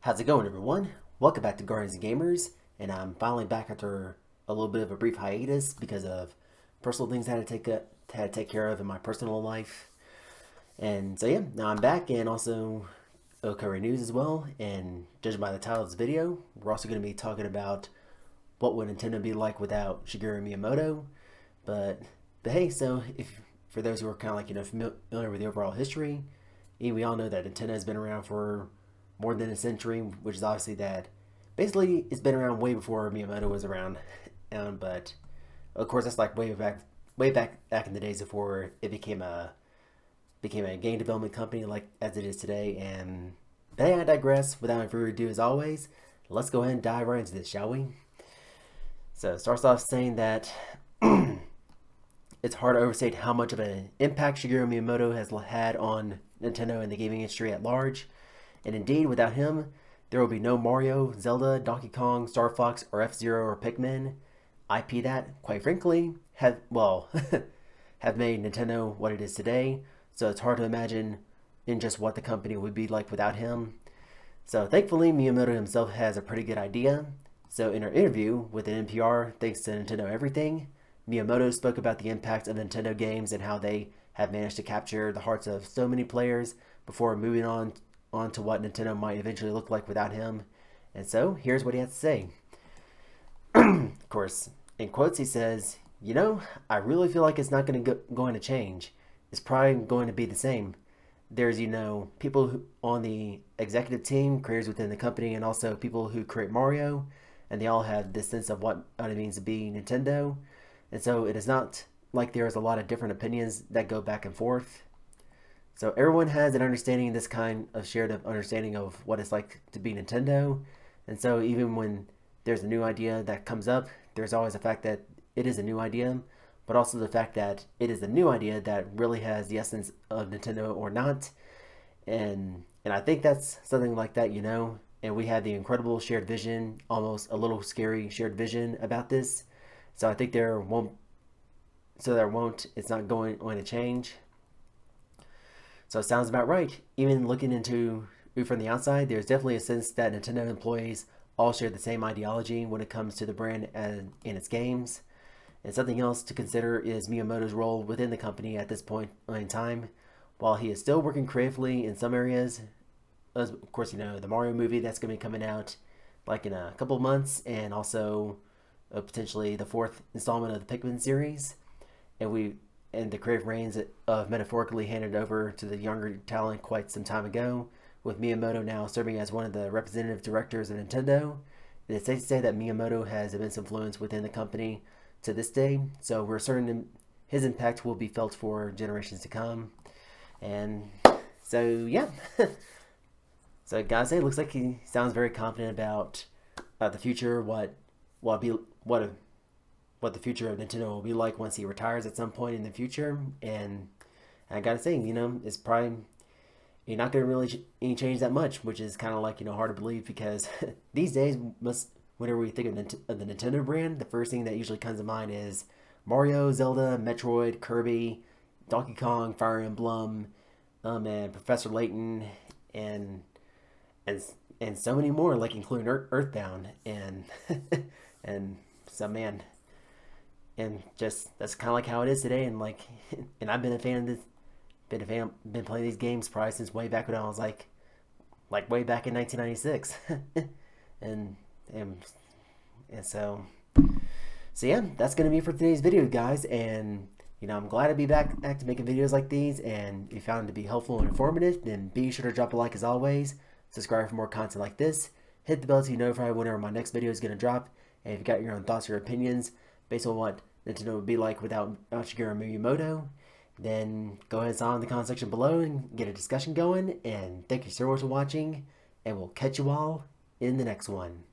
How's it going, everyone? Welcome back to Guardians and Gamers, and I'm finally back after a little bit of a brief hiatus because of personal things I had to take care of in my personal life. And so yeah, now I'm back, and also covering news as well. And judging by the title of this video, we're also going to be talking about what would Nintendo be like without Shigeru Miyamoto. But but hey, so if for those who are kind of like familiar with the overall history, we all know that Nintendo has been around for more than a century, which is obviously that basically it's been around way before Miyamoto was around. But of course that's like way back in the days before it became a game development company like as it is today. And but hey, I digress. Without any further ado, as always, let's go ahead and dive right into this, shall we? So it starts off saying that it's hard to overstate how much of an impact Shigeru Miyamoto has had on Nintendo and the gaming industry at large. And indeed, without him, there will be no Mario, Zelda, Donkey Kong, Star Fox, or F-Zero or Pikmin. IP that, quite frankly, have have made Nintendo what it is today. So it's hard to imagine in just what the company would be like without him. So thankfully, Miyamoto himself has a pretty good idea. So in our interview with an NPR, thanks to Nintendo Everything, Miyamoto spoke about the impact of Nintendo games and how they have managed to capture the hearts of so many players before moving on to what Nintendo might eventually look like without him. And so here's what he has to say. Of course, in quotes, he says, I really feel like it's not going to change. It's probably going to be the same. There's, people on the executive team, creators within the company, and also people who create Mario, and they all have this sense of what it means to be Nintendo. And so it is not like there's a lot of different opinions that go back and forth. So everyone has an understanding, this kind of shared understanding of what it's like to be Nintendo. And so even when there's a new idea that comes up, there's always the fact that it is a new idea, but also the fact that it is a new idea that really has the essence of Nintendo or not. And I think that's something like that, and we had the incredible shared vision, almost a little scary shared vision about this. So I think it's not going to change. So it sounds about right. Even looking into it from the outside, there's definitely a sense that Nintendo employees all share the same ideology when it comes to the brand and in its games. And something else to consider is Miyamoto's role within the company at this point in time. While he is still working creatively in some areas, as of course, the Mario movie that's going to be coming out like in a couple of months, and also potentially the fourth installment of the Pikmin series. And the creative reins of metaphorically handed over to the younger talent quite some time ago, with Miyamoto now serving as one of the representative directors of Nintendo. It is safe to say that Miyamoto has immense influence within the company to this day, so we're certain his impact will be felt for generations to come. And so, yeah. So, guys, it looks like he sounds very confident about the future, what the future of Nintendo will be like once he retires at some point in the future. And I gotta say, it's probably you're not gonna really change that much, which is kind of like hard to believe because these days whenever we think of the Nintendo brand, the first thing that usually comes to mind is Mario, Zelda, Metroid, Kirby, Donkey Kong, Fire Emblem, and Professor Layton, and and and so many more, like including Earthbound and and so man. And just that's kind of like how it is today. And and I've been a fan of this, been playing these games probably since way back when I was like way back in 1996. and and and so yeah, that's gonna be for today's video, guys. And I'm glad to be back to making videos like these. And if you found it to be helpful and informative, then be sure to drop a like as always. Subscribe for more content like this. Hit the bell to be notified whenever my next video is gonna drop. And if you got your own thoughts or opinions based on what Nintendo would be like without Shigeru Miyamoto, then go ahead and sign in the comment section below and get a discussion going. And thank you so much for watching, and we'll catch you all in the next one.